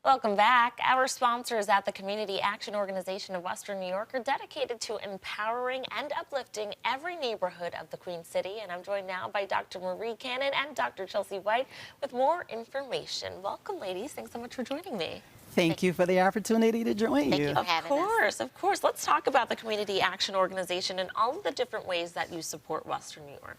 Welcome back. Our sponsors at the Community Action Organization of Western New York are dedicated to empowering and uplifting every neighborhood of the Queen City. And I'm joined now by Dr. Marie Cannon and Dr. Chelsea White with more information. Welcome, ladies. Thanks so much for joining me. Thank you for the opportunity to join you. Thank you for having us. Of course. Let's talk about the Community Action Organization and all of the different ways that you support Western New York.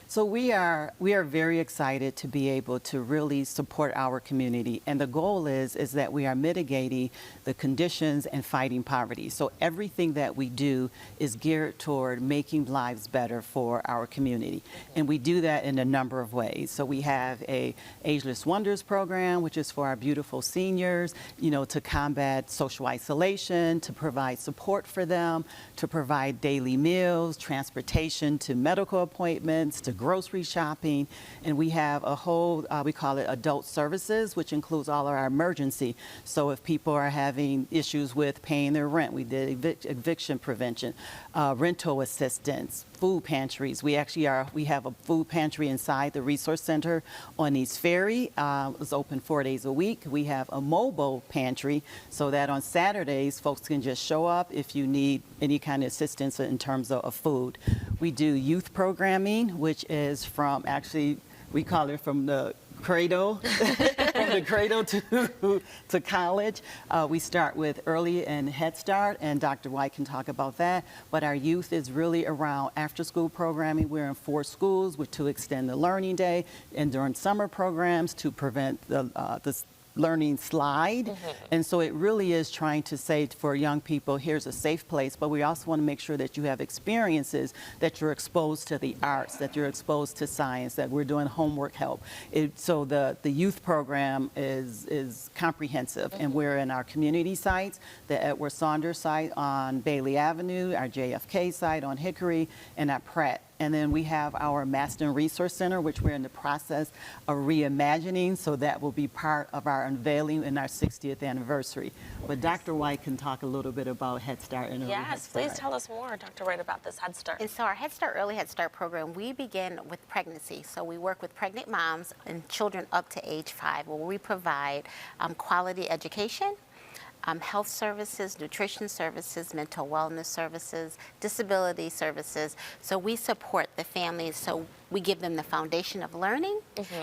So we are very excited to be able to really support our community, and the goal is that we are mitigating the conditions and fighting poverty. So everything that we do is geared toward making lives better for our community, and we do that in a number of ways. So we have a Ageless Wonders program, which is for our beautiful seniors, to combat social isolation, to provide support for them, to provide daily meals, transportation to medical appointments, to grocery shopping, and we have a whole, we call it adult services, which includes all of our emergency. So if people are having issues with paying their rent, we did eviction prevention, rental assistance, food pantries. We have a food pantry inside the resource center on East Ferry. It's open 4 days a week. We have a mobile pantry so that on Saturdays, folks can just show up if you need any kind of assistance in terms of food. We do youth programming, which is from, actually, we call it from the cradle, from the cradle to college. We start with early and Head Start, and Dr. White can talk about that. But our youth is really around after-school programming. We're in 4 schools to extend the learning day, and during summer programs to prevent the learning slide. And so it really is trying to say for young people, here's a safe place, but we also want to make sure that you have experiences, that you're exposed to the arts, that you're exposed to science, that we're doing homework help. So the youth program is comprehensive, and we're in our community sites, the Edward Saunders site on Bailey Avenue, our JFK site on Hickory, and at Pratt. And then we have our Maston Resource Center, which we're in the process of reimagining, so that will be part of our unveiling in our 60th anniversary. But Dr. White can talk a little bit about Head Start and Yes, please tell us more, Dr. White, about this Head Start. And so our Head Start, Early Head Start program, we begin with pregnancy. So we work with pregnant moms and children up to age 5, where we provide quality education, health services, nutrition services, mental wellness services, disability services. So we support the families. So we give them the foundation of learning,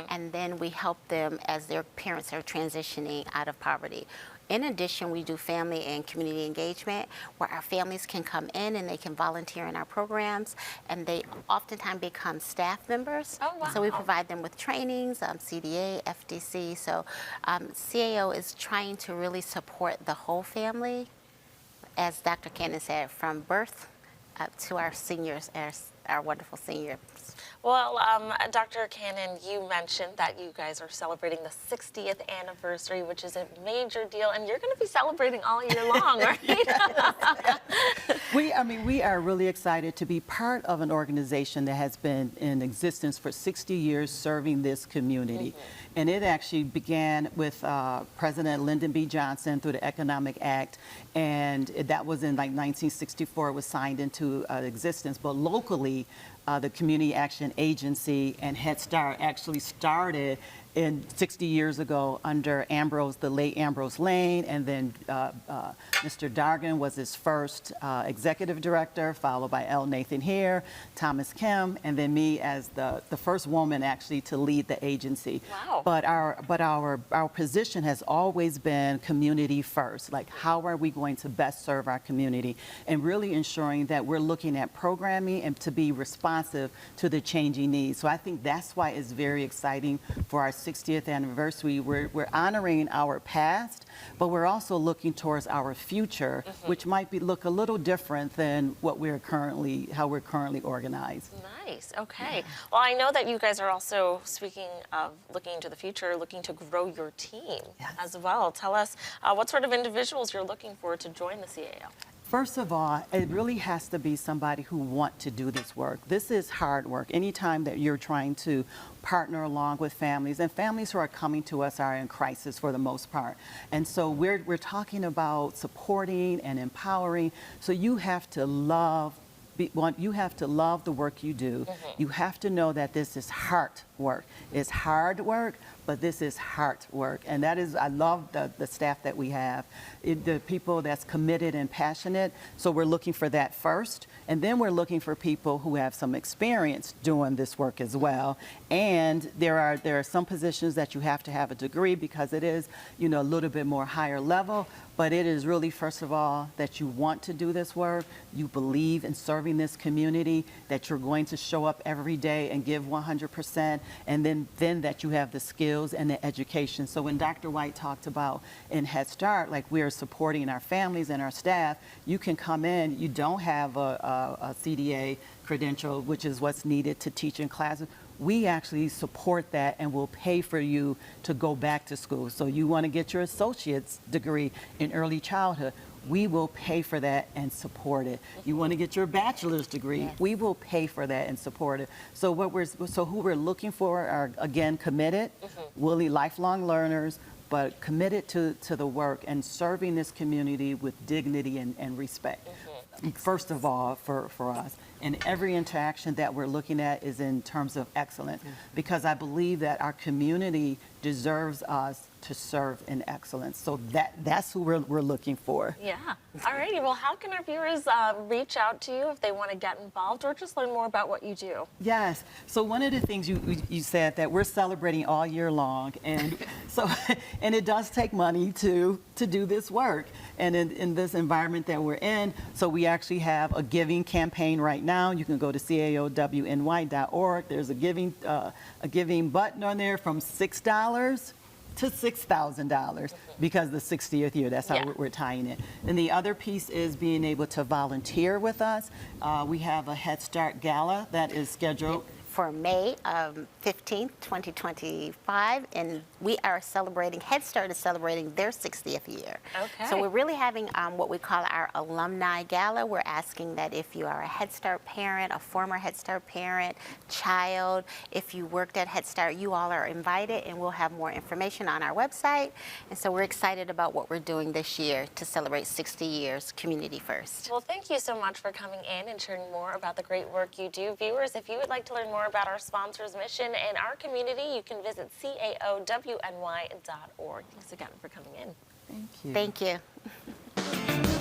and then we help them as their parents are transitioning out of poverty. In addition, we do family and community engagement, where our families can come in and they can volunteer in our programs, and they oftentimes become staff members. Oh, wow. So we provide them with trainings, CDA, FDC. So CAO is trying to really support the whole family, as Dr. Cannon said, from birth up to our seniors, our wonderful seniors. Well, Dr. Cannon, you mentioned that you guys are celebrating the 60th anniversary, which is a major deal, and you're going to be celebrating all year long, right? We are really excited to be part of an organization that has been in existence for 60 years serving this community. And it actually began with President Lyndon B. Johnson through the Economic Act, and that was in like 1964, it was signed into existence. But locally, the Community Action Agency and Head Start actually started 60 years ago under the late Ambrose Lane, and then Mr. Dargan was his first executive director, followed by L. Nathan Hare, Thomas Kim, and then me as the first woman actually to lead the agency. Wow. But our position has always been community first. Like, how are we going to best serve our community, and really ensuring that we're looking at programming and to be responsive to the changing needs. So I think that's why it's very exciting for our 60th anniversary. We're honoring our past, but we're also looking towards our future, which might look a little different than how we're currently organized. Nice. Okay. Well, I know that you guys are also, speaking of looking into the future, looking to grow your team as well. Tell us what sort of individuals you're looking for to join the CAO. First of all, it really has to be somebody who wants to do this work. This is hard work. Anytime that you're trying to partner along with families, and families who are coming to us are in crisis for the most part. And so we're talking about supporting and empowering. So you have to love you have to love the work you do. You have to know that this is hard work. It's hard work, but this is heart work. And that is, I love the staff that we have, the people that's committed and passionate. So we're looking for that first. And then we're looking for people who have some experience doing this work as well. And there are some positions that you have to have a degree because it is, a little bit more higher level. But it is really, first of all, that you want to do this work, you believe in serving this community, that you're going to show up every day and give 100%, and then that you have the skills and the education. So when Dr. White talked about in Head Start, like we are supporting our families and our staff, you can come in, you don't have a CDA credential, which is what's needed to teach in classes. We actually support that and will pay for you to go back to school. So you want to get your associate's degree in early childhood, we will pay for that and support it. You want to get your bachelor's degree, we will pay for that and support it. So who we're looking for are, again, committed, really lifelong learners, but committed to the work and serving this community with dignity and respect. First of all, for us. And every interaction that we're looking at is in terms of excellence, because I believe that our community deserves us to serve in excellence. So that's who we're looking for. Yeah. All righty. Well, how can our viewers reach out to you if they want to get involved or just learn more about what you do? Yes. So one of the things you said that we're celebrating all year long, and so and it does take money to do this work, and in this environment that we're in. So we actually have a giving campaign right now. You can go to CAOWNY.org. There's a giving button on there from $6 to $6,000 because the 60th year. That's how we're tying it. And the other piece is being able to volunteer with us. We have a Head Start Gala that is scheduled for May 15th, 2025, and we are celebrating, Head Start is celebrating their 60th year. Okay. So we're really having what we call our alumni gala. We're asking that if you are a Head Start parent, a former Head Start parent, child, if you worked at Head Start, you all are invited, and we'll have more information on our website. And so we're excited about what we're doing this year to celebrate 60 years Community First. Well, thank you so much for coming in and sharing more about the great work you do. Viewers, if you would like to learn more about our sponsor's mission and our community, you can visit CAOWNY.org. Thanks again for coming in. Thank you. Thank you.